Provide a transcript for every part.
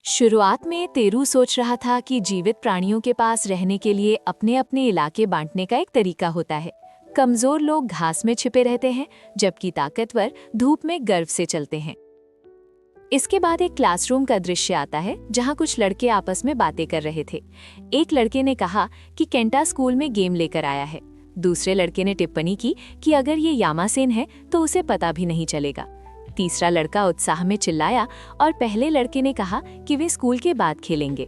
शुरुआत में तेरू सोच रहा था कि जीवित प्राणियों के पास रहने के लिए अपने अपने इलाके बांटने का एक तरीका होता है। कमजोर लोग घास में छिपे रहते हैं, जबकि ताकतवर धूप में गर्व से चलते हैं। इसके बाद एक क्लासरूम का दृश्य आता है, जहां कुछ लड़के आपस में बातें कर रहे थे। एक लड़के ने कहा कि केंटा स्कूल में गेम लेकर आया है। दूसरे लड़के ने टिप्पणी की कि अगर ये यामासेन है तो उसे पता भी नहीं चलेगा। तीसरा लड़का उत्साह में चिल्लाया और पहले लड़के ने कहा कि वे स्कूल के बाद खेलेंगे।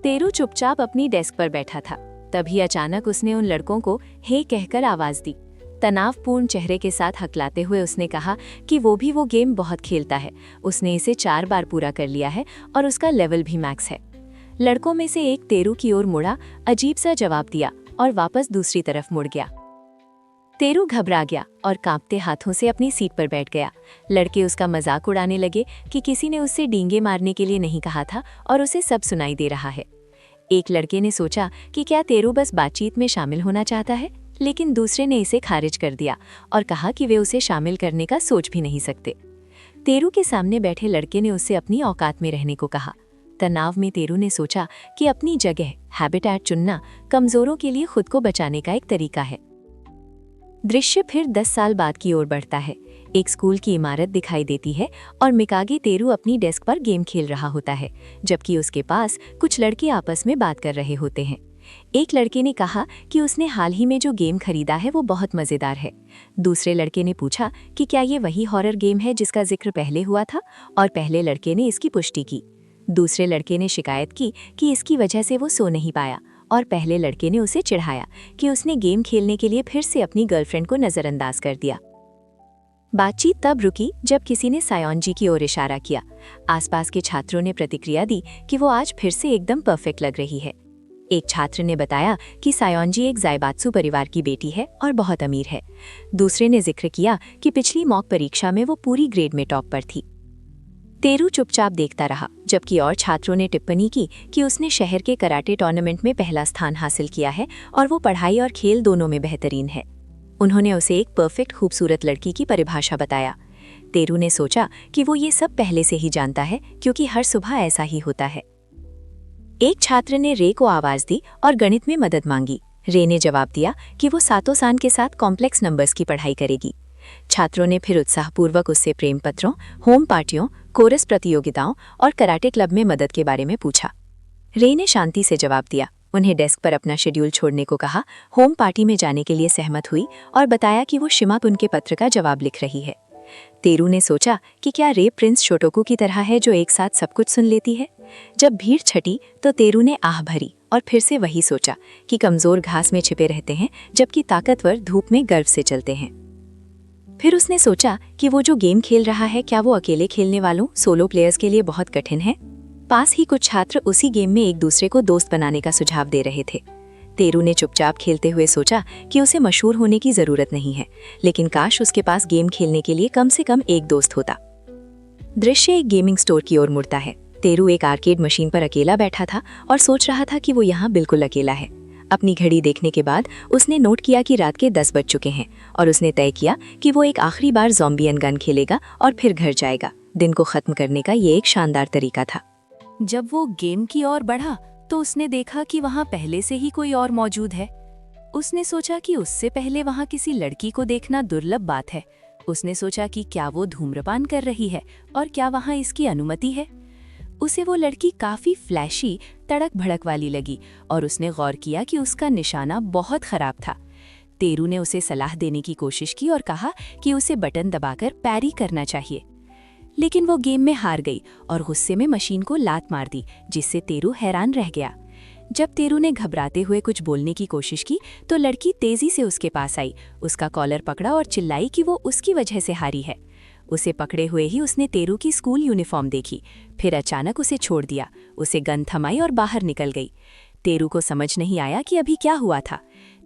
तेरू चुपचाप अपनी डेस्क पर बैठा था। तभी अचानक उसने उन लड़कों को हे कहकर आवाज दी। तनावपूर्ण चेहरे के साथ हकलाते हुए उसने कहा कि वो गेम बहुत खेलता है। उसने इसे 4 बार पूरा कर लिया है और उसका लेवल भी मैक्स है। लड़कों में से एक तेरू की ओर मुड़ा, अजीब सा जवाब दिया और वापस दूसरी तरफ मुड़ गया। तेरू घबरा गया और कांपते हाथों से अपनी सीट पर बैठ गया। लड़के उसका मजाक उड़ाने लगे कि किसी ने उससे डींगे मारने के लिए नहीं कहा था और उसे सब सुनाई दे रहा है। एक लड़के ने सोचा कि क्या तेरू बस बातचीत में शामिल होना चाहता है, लेकिन दूसरे ने इसे खारिज कर दिया और कहा कि वे उसे शामिल करने का सोच भी नहीं सकते। तेरू के सामने बैठे लड़के ने उससे अपनी औकात में रहने को कहा। तनाव में तेरू ने सोचा कि अपनी जगह हैबिटेट चुनना कमजोरों के लिए खुद को बचाने का एक तरीका है। दृश्य फिर 10 साल बाद की ओर बढ़ता है। एक स्कूल की इमारत दिखाई देती है और मिकागी तेरू अपनी डेस्क पर गेम खेल रहा होता है, जबकि उसके पास कुछ लड़के आपस में बात कर रहे होते हैं। एक लड़के ने कहा कि उसने हाल ही में जो गेम खरीदा है वो बहुत मजेदार है। दूसरे लड़के ने पूछा कि क्या ये वही हॉरर गेम है जिसका जिक्र पहले हुआ था, और पहले लड़के ने इसकी पुष्टि की। दूसरे लड़के ने शिकायत की कि इसकी वजह से वो सो नहीं पाया, और पहले लड़के ने उसे चिढ़ाया कि उसने गेम खेलने के लिए फिर से अपनी गर्लफ्रेंड को नजरअंदाज कर दिया। बातचीत तब रुकी जब किसी ने सायोंजी की ओर इशारा किया। आसपास के छात्रों ने प्रतिक्रिया दी कि वो आज फिर से एकदम परफेक्ट लग रही है। एक छात्र ने बताया कि सायोंजी एक जायबात्सु परिवार की बेटी है और बहुत अमीर है। दूसरे ने जिक्र किया कि पिछली मॉक परीक्षा में वो पूरी ग्रेड में टॉप पर थी। तेरू चुपचाप देखता रहा, जबकि और छात्रों ने टिप्पणी की कि उसने शहर के कराटे टूर्नामेंट में पहला स्थान हासिल किया है और वो पढ़ाई और खेल दोनों में बेहतरीन है। उन्होंने उसे एक परफेक्ट खूबसूरत लड़की की परिभाषा बताया। तेरू ने सोचा कि वो ये सब पहले से ही जानता है, क्योंकि हर सुबह ऐसा ही होता है। एक छात्र ने रे को आवाज दी और गणित में मदद मांगी। रे ने जवाब दिया कि वो सातो सान के साथ कॉम्प्लेक्स नंबर्स की पढ़ाई करेगी। छात्रों ने फिर उत्साहपूर्वक उससे प्रेम पत्रों, होम पार्टियों, कोरस प्रतियोगिताओं और कराटे क्लब में मदद के बारे में पूछा। रे ने शांति से जवाब दिया, उन्हें डेस्क पर अपना शेड्यूल छोड़ने को कहा, होम पार्टी में जाने के लिए सहमत हुई और बताया कि वो शिमापुन के पत्र का जवाब लिख रही है। तेरू ने सोचा कि क्या रे प्रिंस शोटोकू की तरह है जो एक साथ सब कुछ सुन लेती है। जब भीड़ छटी तो तेरू ने आह भरी और फिर से वही सोचा कि कमजोर घास में छिपे रहते हैं, जबकि ताकतवर धूप में गर्व से चलते हैं। फिर उसने सोचा कि वो जो गेम खेल रहा है, क्या वो अकेले खेलने वालों सोलो प्लेयर्स के लिए बहुत कठिन है। पास ही कुछ छात्र उसी गेम में एक दूसरे को दोस्त बनाने का सुझाव दे रहे थे। तेरू ने चुपचाप खेलते हुए सोचा कि उसे मशहूर होने की जरूरत नहीं है, लेकिन काश उसके पास गेम खेलने के लिए कम से कम एक दोस्त होता। दृश्य एक गेमिंग स्टोर की ओर मुड़ता है। तेरू एक आर्केड मशीन पर अकेला बैठा था और सोच रहा था कि वो यहाँ बिल्कुल अकेला है। अपनी घड़ी देखने के बाद उसने नोट किया कि रात के 10 बज चुके हैं और उसने तय किया कि वो एक आखिरी बार ज़ॉम्बी गन खेलेगा और फिर घर जाएगा। दिन को खत्म करने का ये एक शानदार तरीका था। जब वो गेम की ओर बढ़ा तो उसने देखा कि वहाँ पहले से ही कोई और मौजूद है। उसने सोचा कि उससे पहले वहाँ किसी लड़की को देखना दुर्लभ बात है। उसने सोचा कि क्या वो धूम्रपान कर रही है और क्या वहाँ इसकी अनुमति है। उसे वो लड़की काफी फ्लैशी, तड़क भड़क वाली लगी और उसने गौर किया कि उसका निशाना बहुत खराब था। तेरू ने उसे सलाह देने की कोशिश की और कहा कि उसे बटन दबाकर पैरी करना चाहिए, लेकिन वो गेम में हार गई और गुस्से में मशीन को लात मार दी, जिससे तेरू हैरान रह गया। जब तेरू ने घबराते हुए कुछ बोलने की कोशिश की तो लड़की तेजी से उसके पास आई, उसका कॉलर पकड़ा और चिल्लाई कि वो उसकी वजह से हारी है। उसे पकड़े हुए ही उसने तेरू की स्कूल यूनिफॉर्म देखी, फिर अचानक उसे छोड़ दिया। उसे गन थमाई और बाहर निकल गई। तेरू को समझ नहीं आया कि अभी क्या हुआ था।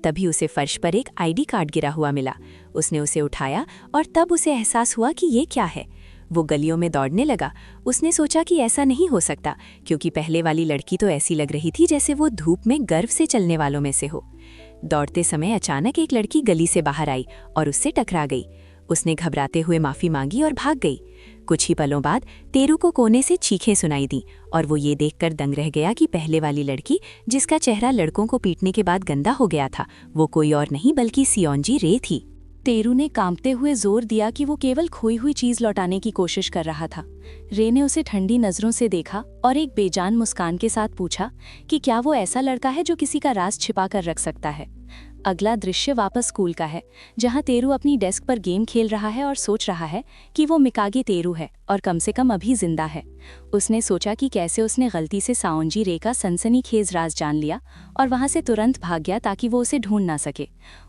तभी उसे फर्श पर एक आईडी कार्ड गिरा हुआ मिला। उसने उसे उठाया और तब उसे एहसास हुआ कि ये क्या है। वो गलियों में दौड़ने लगा। उसने सोचा कि ऐसा नहीं हो सकता, क्योंकि पहले वाली लड़की तो ऐसी लग रही थी जैसे वो धूप में गर्व से चलने वालों में से हो। दौड़ते समय अचानक एक लड़की गली से बाहर आई और उससे टकरा गई। उसने घबराते हुए माफी मांगी और भाग गई। कुछ ही पलों बाद तेरू को कोने से चीखें सुनाई दी और वो ये देखकर दंग रह गया कि पहले वाली लड़की, जिसका चेहरा लड़कों को पीटने के बाद गंदा हो गया था, वो कोई और नहीं बल्कि सियोंजी रे थी। तेरू ने कांपते हुए जोर दिया कि वो केवल खोई हुई चीज लौटाने की कोशिश कर रहा था। रे ने उसे ठंडी नजरों से देखा और एक बेजान मुस्कान के साथ पूछा कि क्या वो ऐसा लड़का है जो किसी का राज छिपा कर रख सकता है। अगला दृश्य वापस स्कूल का है, जहां तेरू अपनी डेस्क पर गेम खेल रहा है और सोच रहा है कि वो मिकागे तेरू है और कम से कम अभी जिंदा है। उसने सोचा कि कैसे उसने गलती से साओंजी रे का सनसनीखेज राज जान लिया और वहां से तुरंत भाग गया ताकि वो उसे ढूंढ ना सके।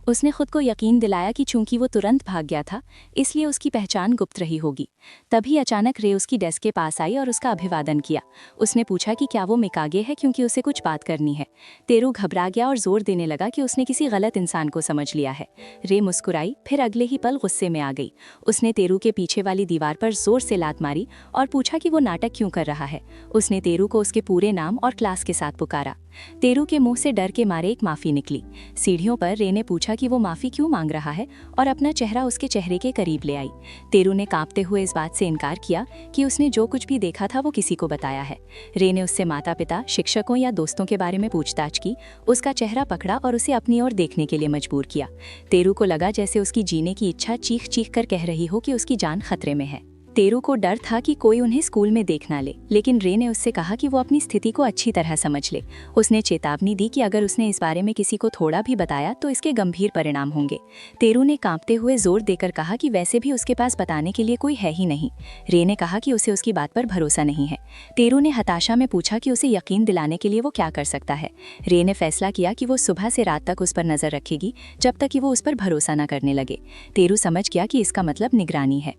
उसने खुद को यकीन दिलाया कि चूंकि वो तुरंत भाग गया था, इसलिए उसकी पहचान गुप्त रही होगी। तभी अचानक रे उसकी डेस्क के पास आई और उसका अभिवादन किया। उसने पूछा कि क्या वो मिकागे है, क्योंकि उसे कुछ बात करनी है। तेरू घबरा गया और जोर देने लगा कि उसने किसी गलत इंसान को समझ लिया है। रे मुस्कुराई, फिर अगले ही पल गुस्से में आ गई। उसने तेरू के पीछे वाली दीवार पर जोर से लात मारी और पूछा कि वो नाटक क्यों कर रहा है। उसने तेरू को उसके पूरे नाम और क्लास के साथ पुकारा। तेरू के मुंह से डर के मारे एक माफी निकली। सीढ़ियों पर रे ने पूछा कि वो माफी क्यों मांग रहा है और अपना चेहरा उसके चेहरे के करीब ले आई। तेरू ने कांपते हुए इस बात से इनकार किया कि उसने जो कुछ भी देखा था वो किसी को बताया है। रे ने उससे माता पिता, शिक्षकों या दोस्तों के बारे में पूछताछ की, उसका चेहरा पकड़ा और उसे अपनी ओर देखने के लिए मजबूर किया। तेरू को लगा जैसे उसकी जीने की इच्छा चीख चीख कर कह रही हो कि उसकी जान खतरे में है। तेरू को डर था कि कोई उन्हें स्कूल में देख ना ले, लेकिन रे ने उससे कहा कि वो अपनी स्थिति को अच्छी तरह समझ ले। उसने चेतावनी दी कि अगर उसने इस बारे में किसी को थोड़ा भी बताया तो इसके गंभीर परिणाम होंगे। तेरू ने कांपते हुए जोर देकर कहा कि वैसे भी उसके पास बताने के लिए कोई है ही नहीं। रे ने कहा कि उसे उसकी बात पर भरोसा नहीं है। तेरू ने हताशा में पूछा कि उसे यकीन दिलाने के लिए वो क्या कर सकता है। रे ने फैसला किया कि वो सुबह से रात तक उस पर नजर रखेगी, जब तक कि वो उस पर भरोसा न करने लगे। तेरू समझ गया कि इसका मतलब निगरानी है।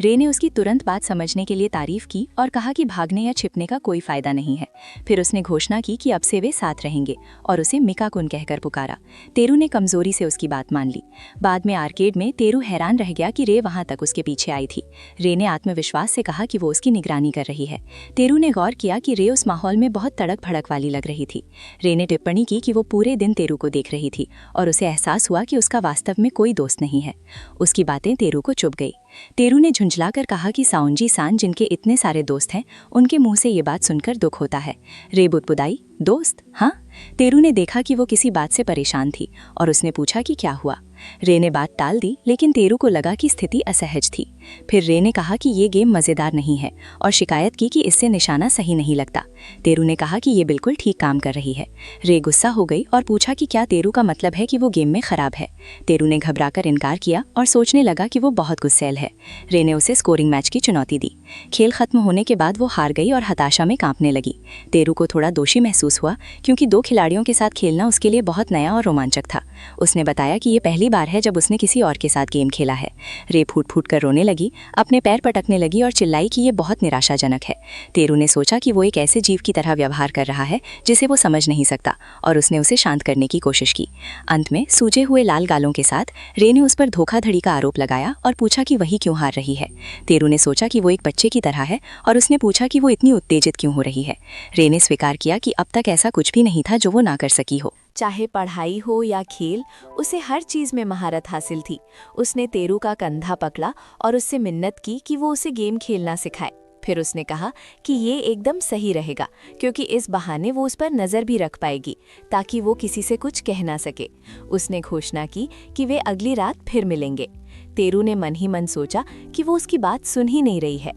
रे ने उसकी तुरंत बात समझने के लिए तारीफ की और कहा कि भागने या छिपने का कोई फायदा नहीं है। फिर उसने घोषणा की कि अब से वे साथ रहेंगे और उसे मिकाकुन कहकर पुकारा। तेरू ने कमजोरी से उसकी बात मान ली। बाद में आर्केड में तेरू हैरान रह गया कि रे वहां तक उसके पीछे आई थी। रे ने आत्मविश्वास से कहा कि वो उसकी निगरानी कर रही है। तेरू ने गौर किया कि रे उस माहौल में बहुत तड़क भड़क वाली लग रही थी। रे ने टिप्पणी की कि वो पूरे दिन तेरू को देख रही थी और उसे एहसास हुआ कि उसका वास्तव में कोई दोस्त नहीं है। उसकी बातें तेरू को चुभ गई। तेरू ने झुंझलाकर कहा कि साओंजी सान, जिनके इतने सारे दोस्त हैं, उनके मुंह से ये बात सुनकर दुख होता है। रे बुदबुदाई, दोस्त? हाँ। तेरू ने देखा कि वो किसी बात से परेशान थी और उसने पूछा कि क्या हुआ। रे ने बात टाल दी, लेकिन तेरू को लगा कि स्थिति असहज थी। फिर रे ने कहा कि ये गेम मजेदार नहीं है और शिकायत की कि इससे निशाना सही नहीं लगता। तेरू ने कहा कि ये बिल्कुल ठीक काम कर रही है। रे गुस्सा हो गई और पूछा कि क्या तेरू का मतलब है कि वो गेम में खराब है। तेरू ने घबराकर इनकार किया और सोचने लगा कि वो बहुत गुस्सैल है। रे ने उसे स्कोरिंग मैच की चुनौती दी। खेल खत्म होने के बाद वो हार गई और हताशा में कांपने लगी। तेरू को थोड़ा दोषी महसूस हुआ, क्योंकि 2 खिलाड़ियों के साथ खेलना उसके लिए बहुत नया और रोमांचक था। उसने बताया कि ये पहली बार है जब उसने किसी और के साथ गेम खेला है। रे फूट फूट कर रोने लगी, अपने पैर पटकने लगी और चिल्लाई कि ये बहुत निराशाजनक है। तेरू ने सोचा कि वो एक ऐसे जीव की तरह व्यवहार कर रहा है जिसे वो समझ नहीं सकता, और उसने उसे शांत करने की कोशिश की। अंत में सूजे हुए लाल गालों के साथ रे ने उस पर धोखाधड़ी का आरोप लगाया और पूछा कि वही क्यों हार रही है। तेरू ने सोचा कि वो एक बच्चे की तरह है और उसने पूछा कि वो इतनी उत्तेजित क्यों हो रही है। रे ने स्वीकार किया कि अब तक ऐसा कुछ भी नहीं था जो वो ना कर सकी हो। चाहे पढ़ाई हो या खेल, उसे हर चीज में महारत हासिल थी। उसने तेरू का कंधा पकड़ा और उससे मिन्नत की कि वो उसे गेम खेलना सिखाए। फिर उसने कहा कि ये एकदम सही रहेगा, क्योंकि इस बहाने वो उस पर नज़र भी रख पाएगी, ताकि वो किसी से कुछ कह ना सके। उसने घोषणा की कि वे अगली रात फिर मिलेंगे। तेरू ने मन ही मन सोचा कि वो उसकी बात सुन ही नहीं रही है।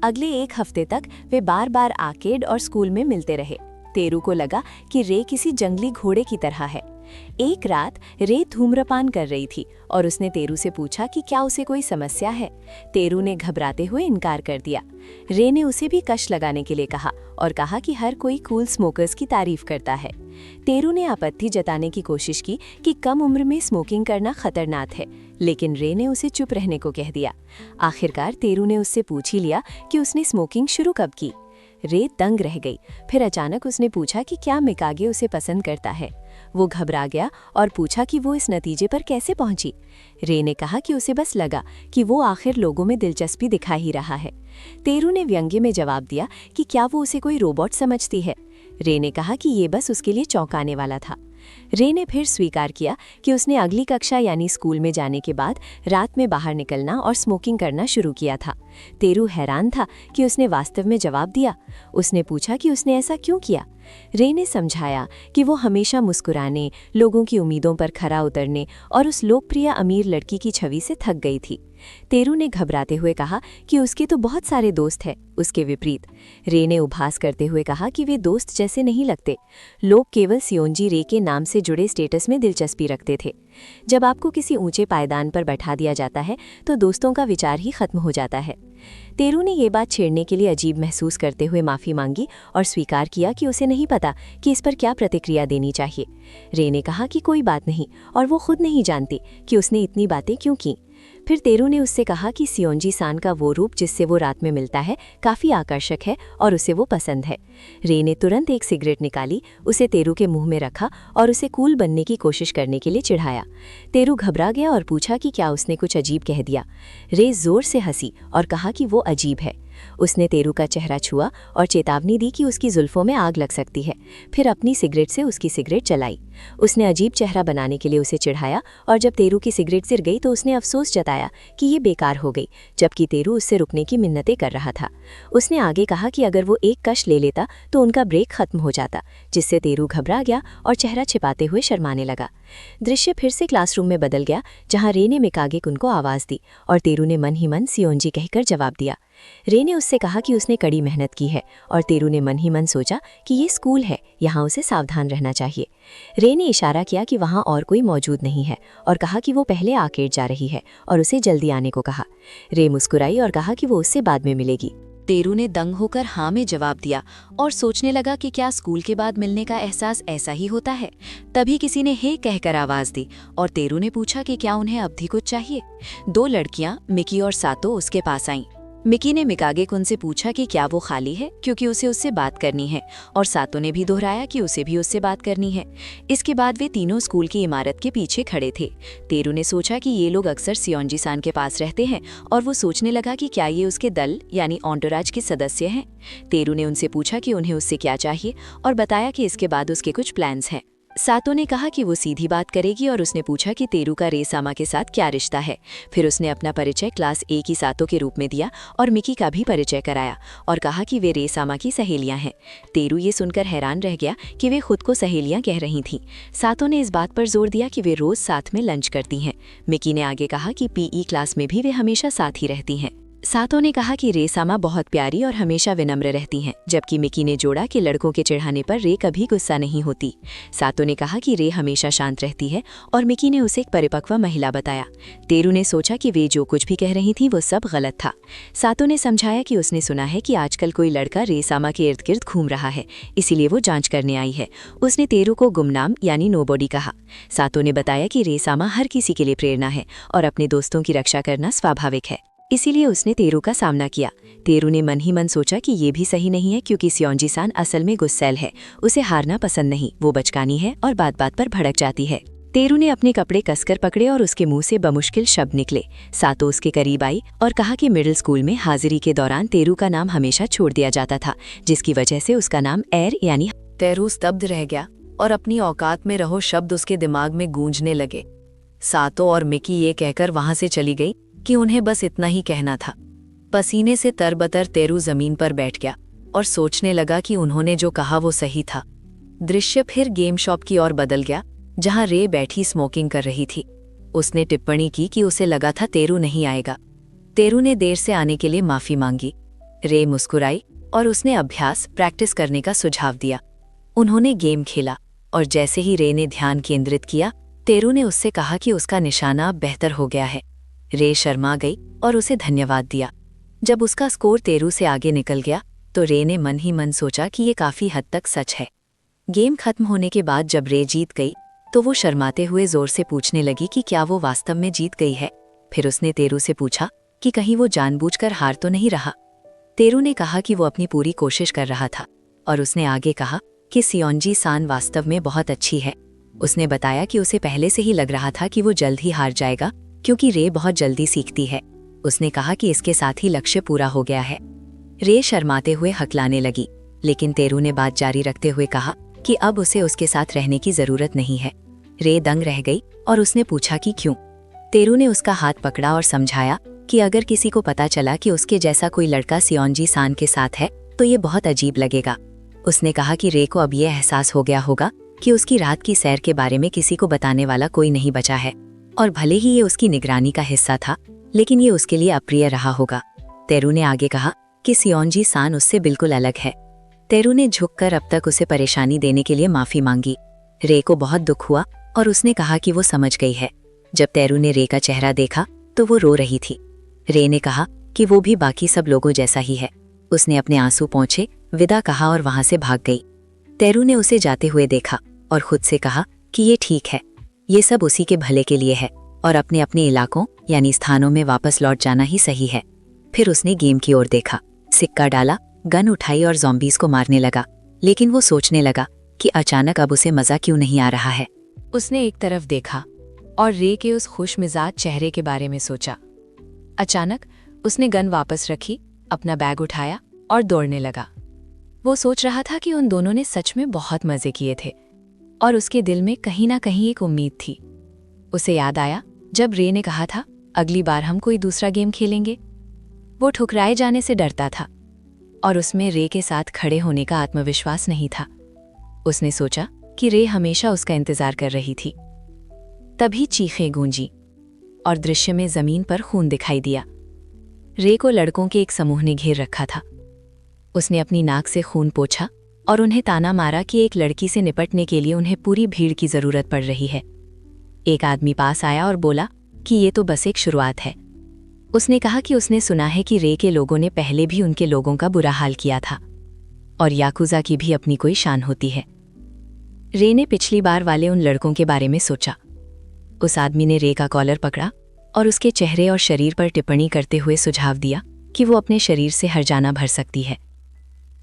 अगले 1 हफ्ते तक वे बार बार आर्केड और स्कूल में मिलते रहे। तेरू को लगा कि रे किसी जंगली घोड़े की तरह है। एक रात रे धूम्रपान कर रही थी और उसने तेरू से पूछा कि क्या उसे कोई समस्या है। तेरू ने घबराते हुए इनकार कर दिया। रे ने उसे भी कश लगाने के लिए कहा और कहा कि हर कोई कूल स्मोकर्स की तारीफ करता है। तेरू ने आपत्ति जताने की कोशिश की कि कम उम्र में स्मोकिंग करना खतरनाक है, लेकिन रे ने उसे चुप रहने को कह दिया। आखिरकार तेरू ने उससे पूछ ही लिया कि उसने स्मोकिंग शुरू कब की। रे दंग रह गई। फिर अचानक उसने पूछा कि क्या मिकागे उसे पसंद करता है। वो घबरा गया और पूछा कि वो इस नतीजे पर कैसे पहुंची। रे ने कहा कि उसे बस लगा कि वो आखिर लोगों में दिलचस्पी दिखा ही रहा है। तेरू ने व्यंग्य में जवाब दिया कि क्या वो उसे कोई रोबोट समझती है। रे ने कहा कि ये बस उसके लिए चौंकाने वाला था। रे ने फिर स्वीकार किया कि उसने अगली कक्षा यानी स्कूल में जाने के बाद रात में बाहर निकलना और स्मोकिंग करना शुरू किया था। तेरू हैरान था कि उसने वास्तव में जवाब दिया। उसने पूछा कि उसने ऐसा क्यों किया। रे ने समझाया कि वो हमेशा मुस्कुराने, लोगों की उम्मीदों पर खरा उतरने और उस लोकप्रिय अमीर लड़की की छवि से थक गई थी। तेरू ने घबराते हुए कहा कि उसके तो बहुत सारे दोस्त हैं। उसके विपरीत रे ने उपहास करते हुए कहा कि वे दोस्त जैसे नहीं लगते। लोग केवल सियोंजी रे के नाम से जुड़े स्टेटस में दिलचस्पी रखते थे। जब आपको किसी ऊंचे पायदान पर बैठा दिया जाता है तो दोस्तों का विचार ही खत्म हो जाता है। तेरू ने ये बात छेड़ने के लिए अजीब महसूस करते हुए माफ़ी मांगी और स्वीकार किया कि उसे नहीं पता कि इस पर क्या प्रतिक्रिया देनी चाहिए। रे ने कहा कि कोई बात नहीं और वो खुद नहीं जानती कि उसने इतनी बातें क्यों की। फिर तेरू ने उससे कहा कि सियोंजी सान का वो रूप जिससे वो रात में मिलता है काफ़ी आकर्षक है और उसे वो पसंद है। रे ने तुरंत एक सिगरेट निकाली, उसे तेरू के मुंह में रखा और उसे कूल बनने की कोशिश करने के लिए चिढ़ाया। तेरू घबरा गया और पूछा कि क्या उसने कुछ अजीब कह दिया। रे जोर से हंसी और कहा कि वो अजीब है। उसने तेरू का चेहरा छुआ और चेतावनी दी कि उसकी जुल्फों में आग लग सकती है। फिर अपनी सिगरेट से उसकी सिगरेट जलाई। उसने अजीब चेहरा बनाने के लिए उसे चिढ़ाया और जब तेरू की सिगरेट सिर गई तो उसने अफसोस जताया कि ये बेकार हो गई, जबकि तेरू उससे रुकने की मिन्नतें कर रहा था। उसने आगे कहा कि अगर वो एक कश ले लेता तो उनका ब्रेक खत्म हो जाता, जिससे तेरू घबरा गया और चेहरा छिपाते हुए शर्माने लगा। दृश्य फिर से क्लासरूम में बदल गया, जहाँ रे ने मिकागे-कुन को आवाज़ दी और तेरू ने मन ही मन सियोंजी कहकर जवाब दिया। रे ने उससे कहा कि उसने कड़ी मेहनत की है और तेरू ने मन ही मन सोचा कि ये स्कूल है, यहाँ उसे सावधान रहना चाहिए। रे ने इशारा किया कि वहाँ और कोई मौजूद नहीं है और कहा कि वो पहले आर्केड जा रही है और उसे जल्दी आने को कहा। रे मुस्कुराई और कहा कि वो उससे बाद में मिलेगी। तेरू ने दंग होकर हाँ में जवाब दिया और सोचने लगा कि क्या स्कूल के बाद मिलने का एहसास ऐसा ही होता है। तभी किसी ने हे कहकर आवाज दी और तेरू ने पूछा कि क्या उन्हें अब भी कुछ चाहिए। 2 लड़कियां मिकी और सातो उसके पास आईं। मिकी ने मिकागे-कुन से पूछा कि क्या वो खाली है, क्योंकि उसे उससे बात करनी है, और सातो ने भी दोहराया कि उसे भी उससे बात करनी है। इसके बाद वे तीनों स्कूल की इमारत के पीछे खड़े थे। तेरू ने सोचा कि ये लोग अक्सर सियोंजी सान के पास रहते हैं और वो सोचने लगा कि क्या ये उसके दल यानी एंटोराज के सदस्य हैं। तेरू ने उनसे पूछा कि उन्हें उससे क्या चाहिए और बताया कि इसके बाद उसके कुछ प्लान्स हैं। सातो ने कहा कि वो सीधी बात करेगी और उसने पूछा कि तेरू का रेसामा के साथ क्या रिश्ता है। फिर उसने अपना परिचय क्लास ए की सातो के रूप में दिया और मिकी का भी परिचय कराया और कहा कि वे रेसामा की सहेलियां हैं। तेरू ये सुनकर हैरान रह गया कि वे खुद को सहेलियां कह रही थीं। सातो ने इस बात पर जोर दिया कि वे रोज साथ में लंच करती हैं। मिकी ने आगे कहा कि पीई क्लास में भी वे हमेशा साथ ही रहती हैं। सातो ने कहा कि रेसामा बहुत प्यारी और हमेशा विनम्र रहती हैं, जबकि मिकी ने जोड़ा कि लड़कों के चिढ़ाने पर रे कभी गुस्सा नहीं होती। सातो ने कहा कि रे हमेशा शांत रहती है और मिकी ने उसे एक परिपक्व महिला बताया। तेरू ने सोचा कि वे जो कुछ भी कह रही थी वो सब गलत था। सातो ने समझाया कि उसने सुना है कि आजकल कोई लड़का रेसामा के इर्द गिर्द घूम रहा है, इसीलिए वो जांच करने आई है। उसने तेरू को गुमनाम यानी नोबॉडी कहा। सातो ने बताया कि रेसामा हर किसी के लिए प्रेरणा है और अपने दोस्तों की रक्षा करना स्वाभाविक है, इसीलिए उसने तेरू का सामना किया। तेरू ने मन ही मन सोचा कि ये भी सही नहीं है, क्योंकि सियोंजी सान असल में गुस्सैल है, उसे हारना पसंद नहीं, वो बचकानी है और बात बात पर भड़क जाती है। तेरू ने अपने कपड़े कसकर पकड़े और उसके मुंह से बमुश्किल शब्द निकले। सातो उसके करीब आई और कहा कि मिडिल स्कूल में हाजिरी के दौरान तेरू का नाम हमेशा छोड़ दिया जाता था, जिसकी वजह से उसका नाम एर यानी। तेरू स्तब्ध रह गया और अपनी औकात में रहो शब्द उसके दिमाग में गूंजने लगे। सातो और मिकी ये कहकर वहां से चली गई कि उन्हें बस इतना ही कहना था। पसीने से तरबतर तेरू जमीन पर बैठ गया और सोचने लगा कि उन्होंने जो कहा वो सही था। दृश्य फिर गेम शॉप की ओर बदल गया, जहां रे बैठी स्मोकिंग कर रही थी। उसने टिप्पणी की कि उसे लगा था तेरू नहीं आएगा। तेरू ने देर से आने के लिए माफी मांगी। रे मुस्कुराई और उसने अभ्यास प्रैक्टिस करने का सुझाव दिया। उन्होंने गेम खेला और जैसे ही रे ने ध्यान केंद्रित किया, तेरू ने उससे कहा कि उसका निशाना अब बेहतर हो गया है। रे शर्मा गई और उसे धन्यवाद दिया। जब उसका स्कोर तेरू से आगे निकल गया तो रे ने मन ही मन सोचा कि ये काफी हद तक सच है। गेम खत्म होने के बाद जब रे जीत गई तो वो शर्माते हुए जोर से पूछने लगी कि क्या वो वास्तव में जीत गई है। फिर उसने तेरू से पूछा कि कहीं वो जानबूझकर हार तो नहीं रहा। तेरू ने कहा कि वो अपनी पूरी कोशिश कर रहा था और उसने आगे कहा कि सियोंजी सान वास्तव में बहुत अच्छी है। उसने बताया कि उसे पहले से ही लग रहा था कि वो जल्द ही हार जाएगा, क्योंकि रे बहुत जल्दी सीखती है। उसने कहा कि इसके साथ ही लक्ष्य पूरा हो गया है। रे शर्माते हुए हकलाने लगी, लेकिन तेरू ने बात जारी रखते हुए कहा कि अब उसे उसके साथ रहने की जरूरत नहीं है। रे दंग रह गई और उसने पूछा कि क्यों। तेरू ने उसका हाथ पकड़ा और समझाया कि अगर किसी को पता चला कि उसके जैसा कोई लड़का सियोंजी सान के साथ है तो ये बहुत अजीब लगेगा। उसने कहा कि रे को अब ये एहसास हो गया होगा कि उसकी रात की सैर के बारे में किसी को बताने वाला कोई नहीं बचा है, और भले ही ये उसकी निगरानी का हिस्सा था लेकिन ये उसके लिए अप्रिय रहा होगा। तेरू ने आगे कहा कि सियोंजी सान उससे बिल्कुल अलग है। तेरू ने झुककर अब तक उसे परेशानी देने के लिए माफी मांगी। रे को बहुत दुख हुआ और उसने कहा कि वो समझ गई है। जब तेरू ने रे का चेहरा देखा तो वो रो रही थी। रे ने कहा कि वो भी बाकी सब लोगों जैसा ही है। उसने अपने आंसू पोंछे, विदा कहा और वहां से भाग गई। तेरू ने उसे जाते हुए देखा और खुद से कहा कि ये ठीक है, ये सब उसी के भले के लिए है और अपने अपने इलाकों यानी स्थानों में वापस लौट जाना ही सही है। फिर उसने गेम की ओर देखा, सिक्का डाला, गन उठाई और ज़ॉम्बीज़ को मारने लगा। लेकिन वो सोचने लगा कि अचानक अब उसे मज़ा क्यों नहीं आ रहा है। उसने एक तरफ देखा और रे के उस खुशमिजाज चेहरे के बारे में सोचा। अचानक उसने गन वापस रखी, अपना बैग उठाया और दौड़ने लगा। वो सोच रहा था कि उन दोनों ने सच में बहुत मजे किए थे और उसके दिल में कहीं ना कहीं एक उम्मीद थी। उसे याद आया जब रे ने कहा था अगली बार हम कोई दूसरा गेम खेलेंगे। वो ठुकराए जाने से डरता था और उसमें रे के साथ खड़े होने का आत्मविश्वास नहीं था। उसने सोचा कि रे हमेशा उसका इंतजार कर रही थी। तभी चीखें गूंजी और दृश्य में जमीन पर खून दिखाई दिया। रे को लड़कों के एक समूह ने घेर रखा था। उसने अपनी नाक से खून पोंछा और उन्हें ताना मारा कि एक लड़की से निपटने के लिए उन्हें पूरी भीड़ की जरूरत पड़ रही है। एक आदमी पास आया और बोला कि ये तो बस एक शुरुआत है। उसने कहा कि उसने सुना है कि रे के लोगों ने पहले भी उनके लोगों का बुरा हाल किया था और याकुजा की भी अपनी कोई शान होती है। रे ने पिछली बार वाले उन लड़कों के बारे में सोचा। उस आदमी ने रे का कॉलर पकड़ा और उसके चेहरे और शरीर पर टिप्पणी करते हुए सुझाव दिया कि वो अपने शरीर से हर्जाना भर सकती है।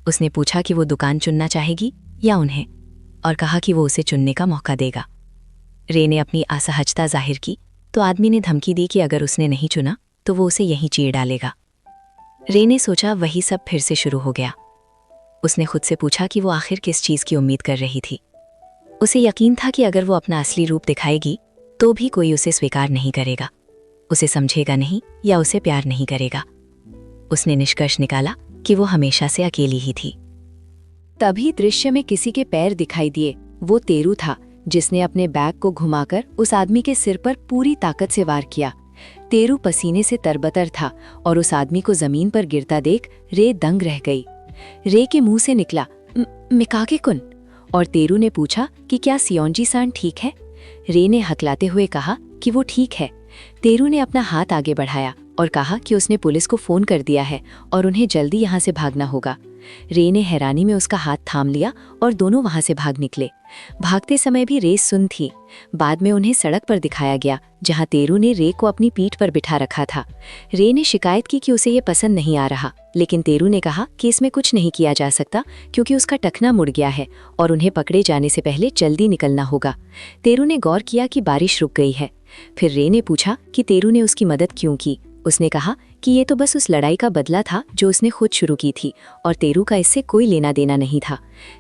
उसने पूछा कि वो दुकान चुनना चाहेगी या उन्हें, और कहा कि वो उसे चुनने का मौका देगा। रे ने अपनी असहजता जाहिर की तो आदमी ने धमकी दी कि अगर उसने नहीं चुना तो वो उसे यहीं चीर डालेगा। रे ने सोचा वही सब फिर से शुरू हो गया। उसने खुद से पूछा कि वो आखिर किस चीज़ की उम्मीद कर रही थी। उसे यकीन था कि अगर वो अपना असली रूप दिखाएगी तो भी कोई उसे स्वीकार नहीं करेगा, उसे समझेगा नहीं या उसे प्यार नहीं करेगा। उसने निष्कर्ष निकाला कि वो हमेशा से अकेली ही थी। तभी दृश्य में किसी के पैर दिखाई दिए। वो तेरू था जिसने अपने बैग को घुमाकर उस आदमी के सिर पर पूरी ताकत से वार किया। तेरू पसीने से तरबतर था और उस आदमी को जमीन पर गिरता देख रे दंग रह गई। रे के मुंह से निकला, मिकागे कुन, और तेरू ने पूछा कि क्या सियोंजी सान ठीक है। रे ने हकलाते हुए कहा कि वो ठीक है। तेरू ने अपना हाथ आगे बढ़ाया और कहा कि उसने पुलिस को फोन कर दिया है और उन्हें जल्दी यहाँ से भागना होगा। रे ने हैरानी में उसका हाथ थाम लिया और दोनों वहां से भाग निकले। भागते समय भी रे सुन थी। बाद में उन्हें सड़क पर दिखाया गया जहां तेरू ने रे को अपनी पीठ पर बिठा रखा था। रे ने शिकायत की कि उसे ये पसंद नहीं आ रहा, लेकिन तेरू ने कहा कि इसमें कुछ नहीं किया जा सकता क्योंकि उसका टखना मुड़ गया है और उन्हें पकड़े जाने से पहले जल्दी निकलना होगा। तेरू ने गौर किया कि बारिश रुक गई है। फिर रे ने पूछा कि तेरू ने उसकी मदद क्यों की। उसने कहा कि ये तो बस उस लड़ाई का बदला था जो उसने खुद शुरू की थी और तेरू का इससे कोई लेना देना नहीं था।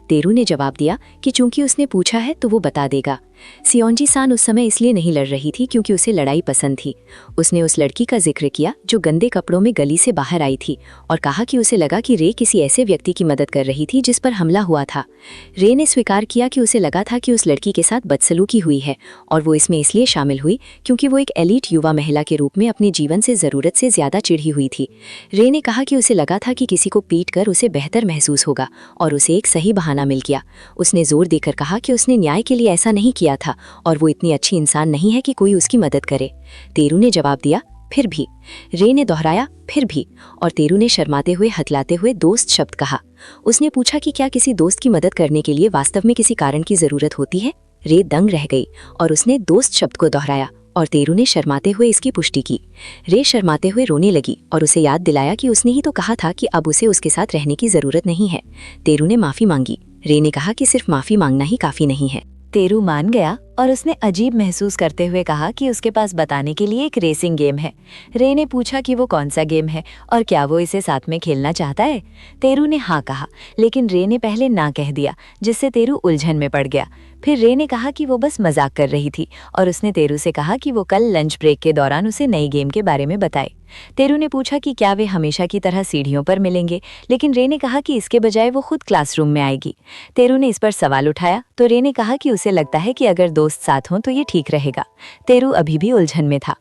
तेरू ने जवाब दिया कि चूंकि उसने पूछा है तो वो बता देगा। सियोंजी सान उस समय इसलिए नहीं लड़ रही थी क्योंकि उसे लड़ाई पसंद थी। उसने उस लड़की का जिक्र किया जो गंदे कपड़ों में गली से बाहर आई थी और कहा कि उसे लगा कि रे किसी ऐसे व्यक्ति की मदद कर रही थी जिस पर हमला हुआ था। रे ने स्वीकार किया कि उसे लगा था कि उस लड़की के साथ बदसलूकी हुई है और वो इसमें इसलिए शामिल हुई क्योंकि वो एक एलीट युवा महिला के रूप में अपने जीवन से ज़रूरत से ज़्यादा चिढ़ी हुई थी। रे ने कहा कि उसे लगा था कि किसी को पीट कर उसे बेहतर महसूस होगा और उसे एक सही बहाना मिल गया। उसने जोर देकर कहा कि उसने न्याय के लिए ऐसा नहीं किया था और वो इतनी अच्छी इंसान नहीं है कि कोई उसकी मदद करे। तेरू ने जवाब दिया, फिर भी। रे ने दोहराया, फिर भी, और तेरू ने शर्माते हुए हथलाते हुए दोस्त शब्द कहा। उसने पूछा कि क्या किसी दोस्त की मदद करने के लिए वास्तव में किसी कारण की जरूरत होती है। रे दंग रह गई और उसने दोस्त शब्द को दोहराया और तेरू ने शर्माते हुए इसकी पुष्टि की। रे शर्माते हुए रोने लगी और उसे याद दिलाया कि उसने ही तो कहा था कि अब उसे उसके साथ रहने की जरूरत नहीं है। तेरू ने माफी मांगी। रे ने कहा कि सिर्फ माफी मांगना ही काफी नहीं है। तेरू मान गया और उसने अजीब महसूस करते हुए कहा कि उसके पास बताने के लिए एक रेसिंग गेम है। रे ने पूछा कि वो कौन सा गेम है और क्या वो इसे साथ में खेलना चाहता है। तेरू ने हाँ कहा, लेकिन रे ने पहले ना कह दिया, जिससे तेरू उलझन में पड़ गया। फिर रे ने कहा कि वो बस मजाक कर रही थी और उसने तेरू से कहा कि वो कल लंच ब्रेक के दौरान उसे नई गेम के बारे में बताए। तेरू ने पूछा कि क्या वे हमेशा की तरह सीढ़ियों पर मिलेंगे, लेकिन रे ने कहा कि इसके बजाय वो खुद क्लासरूम में आएगी। तेरू ने इस पर सवाल उठाया तो रे ने कहा कि उसे लगता है कि अगर दोस्त साथ हों तो ये ठीक रहेगा। तेरू अभी भी उलझन में था।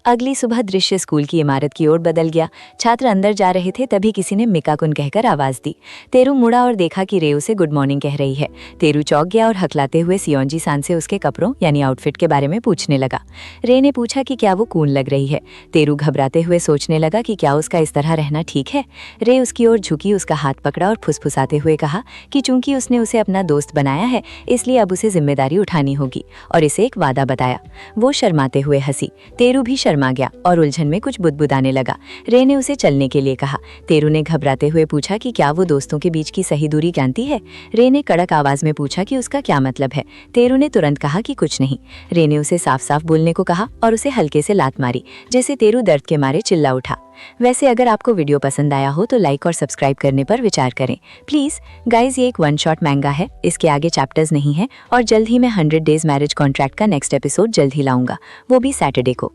अगली सुबह दृश्य स्कूल की इमारत की ओर बदल गया। छात्र अंदर जा रहे थे, तभी किसी ने मिकाकुन कहकर आवाज दी। तेरू मुड़ा और देखा कि रे उसे गुड मॉर्निंग कह रही है। तेरू चौंक गया और हकलाते हुए सियोंजी सान से उसके कपड़ों यानी आउटफिट के बारे में पूछने लगा। रे ने पूछा कि क्या वो कूल लग रही है। तेरू घबराते हुए सोचने लगा कि क्या उसका इस तरह रहना ठीक है। रे उसकी ओर झुकी, उसका हाथ पकड़ा और फुसफुसाते हुए कहा कि चूंकि उसने उसे अपना दोस्त बनाया है, इसलिए अब उसे जिम्मेदारी उठानी होगी, और इसे एक वादा बताया। वो शर्माते हुए हंसी। तेरू भी शर्मा गया और उलझन में कुछ बुदबुदाने लगा। रे ने उसे चलने के लिए कहा। तेरू ने घबराते हुए पूछा कि क्या वो दोस्तों के बीच की सही दूरी जानती है। रे ने कड़क आवाज में पूछा कि उसका क्या मतलब है। तेरू ने तुरंत कहा कि कुछ नहीं। रे ने उसे साफ साफ बोलने को कहा और उसे हल्के से लात मारी, जिससे तेरू दर्द के मारे चिल्ला उठा। वैसे अगर आपको वीडियो पसंद आया हो तो लाइक और सब्सक्राइब करने पर विचार करें प्लीज। गाइज, ये एक वन शॉट मैंगा है, इसके आगे चैप्टर्स नहीं है और जल्द ही मैं 100 डेज मैरिज कॉन्ट्रैक्ट का नेक्स्ट एपिसोड जल्द ही लाऊंगा, वो भी सैटरडे को।